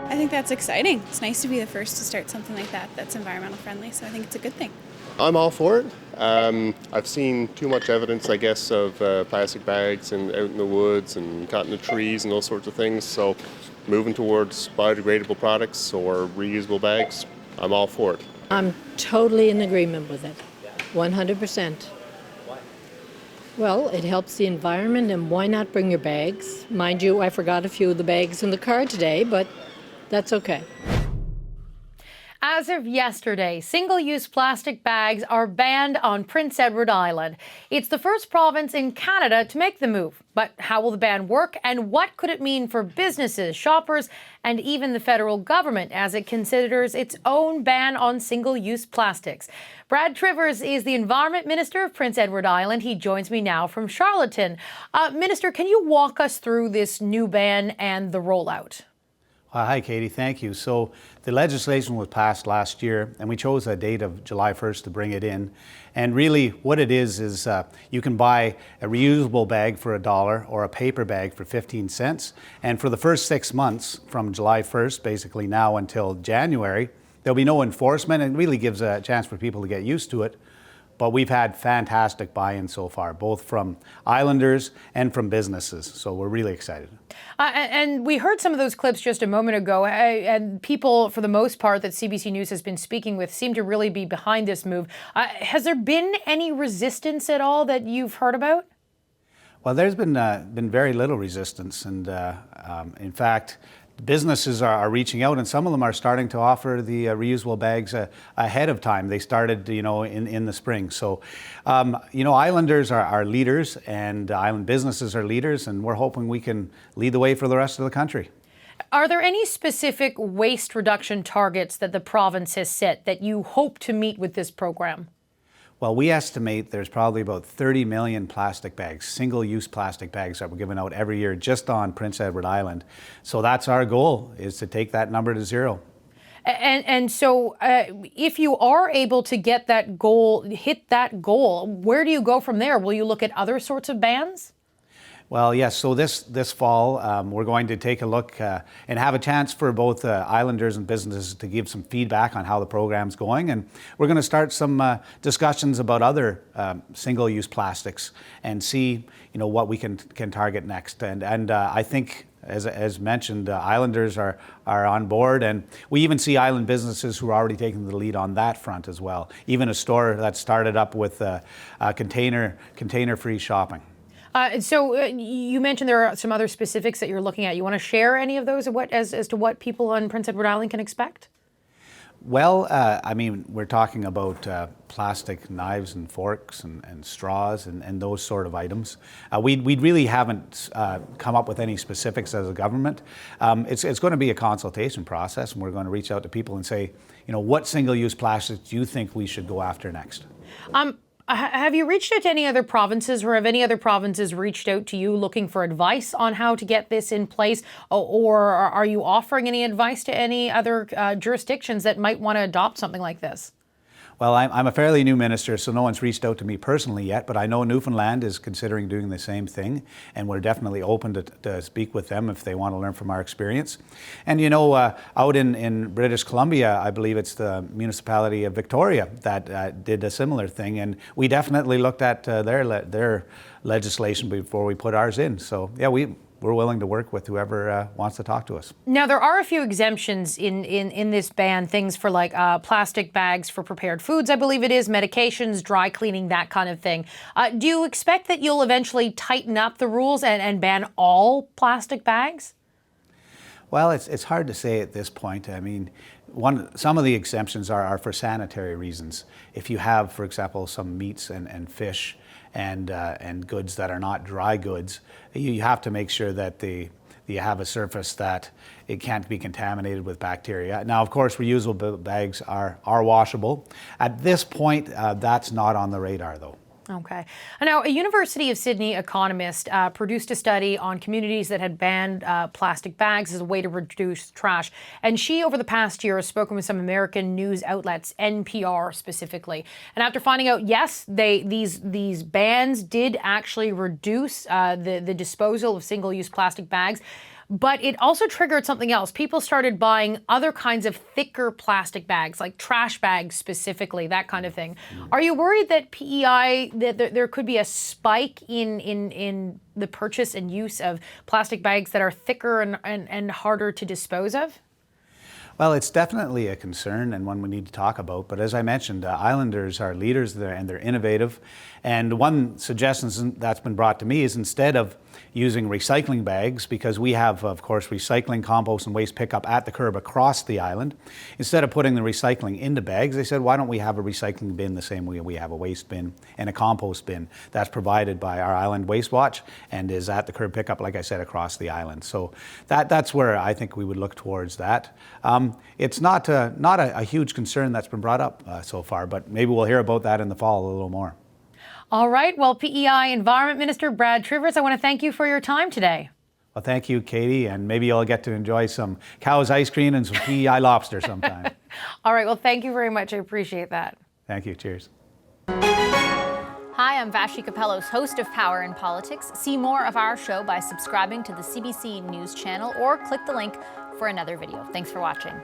I think that's exciting. It's nice to be the first to start something like that that's environmental friendly, so I think it's a good thing. I'm all for it. I've seen too much evidence, I guess, of plastic bags out in the woods and caught in the trees and those sorts of things. So moving towards biodegradable products or reusable bags, I'm all for it. I'm totally in agreement with it, 100%. Well, it helps the environment, and why not bring your bags? Mind you, I forgot a few of the bags in the car today, but that's okay. As of yesterday, single-use plastic bags are banned on Prince Edward Island. It's the first province in Canada to make the move. But how will the ban work, and what could it mean for businesses, shoppers, and even the federal government as it considers its own ban on single-use plastics? Brad Trivers is the Environment Minister of Prince Edward Island. He joins me now from Charlottetown. Minister, can you walk us through this new ban and the rollout? Hi, Katie. Thank you. So the legislation was passed last year, and we chose a date of July 1st to bring it in. And really what it is you can buy a reusable bag for $1 or a paper bag for 15 cents. And for the first 6 months, from July 1st, basically now until January, there'll be no enforcement, and it really gives a chance for people to get used to it. But we've had fantastic buy-in so far, both from islanders and from businesses. So we're really excited. And we heard some of those clips just a moment ago, and people, for the most part, that CBC News has been speaking with seem to really be behind this move. Has there been any resistance at all that you've heard about? Well, there's been very little resistance, and in fact, businesses are reaching out, and some of them are starting to offer the reusable bags ahead of time. They started, in the spring. So, islanders are leaders, and island businesses are leaders, and we're hoping we can lead the way for the rest of the country. Are there any specific waste reduction targets that the province has set that you hope to meet with this program? Well, we estimate there's probably about 30 million plastic bags, single-use plastic bags that we're giving out every year just on Prince Edward Island. So that's our goal, is to take that number to zero. And so if you are able to get that goal, hit that goal, where do you go from there? Will you look at other sorts of bans? Well, yes. So this fall, we're going to take a look and have a chance for both islanders and businesses to give some feedback on how the program's going. And we're going to start some discussions about other single-use plastics and see, what we can target next. And I think, as mentioned, islanders are on board, and we even see island businesses who are already taking the lead on that front as well. Even a store that started up with container-free shopping. So you mentioned there are some other specifics that you're looking at. You want to share any of those as to what people on Prince Edward Island can expect? Well, we're talking about plastic knives and forks and straws and those sort of items. We really haven't come up with any specifics as a government. It's going to be a consultation process, and we're going to reach out to people and say, what single-use plastics do you think we should go after next? Have you reached out to any other provinces, or have any other provinces reached out to you looking for advice on how to get this in place? Or are you offering any advice to any other jurisdictions that might want to adopt something like this? Well, I'm a fairly new minister, so no one's reached out to me personally yet, but I know Newfoundland is considering doing the same thing, and we're definitely open to speak with them if they want to learn from our experience. And out in British Columbia, I believe it's the municipality of Victoria that did a similar thing, and we definitely looked at their legislation before we put ours in. So yeah, we're willing to work with whoever wants to talk to us. Now, there are a few exemptions in this ban, things for like plastic bags for prepared foods, I believe it is, medications, dry cleaning, that kind of thing. Do you expect that you'll eventually tighten up the rules and ban all plastic bags? Well, it's hard to say at this point. I mean, some of the exemptions are for sanitary reasons. If you have, for example, some meats and fish and goods that are not dry goods, you have to make sure that you have a surface that it can't be contaminated with bacteria. Now, of course, reusable bags are washable. At this point, that's not on the radar, though. Okay. Now, a University of Sydney economist produced a study on communities that had banned plastic bags as a way to reduce trash. And she, over the past year, has spoken with some American news outlets, NPR specifically. And after finding out, yes, these bans did actually reduce the disposal of single-use plastic bags, But it also triggered something else. People started buying other kinds of thicker plastic bags, like trash bags specifically, that kind of thing. Are you worried that P.E.I., that there could be a spike in the purchase and use of plastic bags that are thicker and harder to dispose of? Well, it's definitely a concern and one we need to talk about. But as I mentioned, Islanders are leaders there and they're innovative. And one suggestion that's been brought to me is instead of using recycling bags, because we have, of course, recycling, compost and waste pickup at the curb across the island, instead of putting the recycling into bags, they said, why don't we have a recycling bin the same way we have a waste bin and a compost bin that's provided by our Island Waste Watch and is at the curb pickup, like I said, across the island. So that's where I think we would look towards that. It's not a huge concern that's been brought up so far, but maybe we'll hear about that in the fall a little more. All right. Well, P.E.I. Environment Minister Brad Trivers, I want to thank you for your time today. Well, thank you, Katie, and maybe you'll get to enjoy some Cow's ice cream and some P.E.I. lobster sometime. All right. Well, thank you very much. I appreciate that. Thank you. Cheers. Hi, I'm Vashi Capellos, host of Power in Politics. See more of our show by subscribing to the CBC News channel or click the link for another video. Thanks for watching.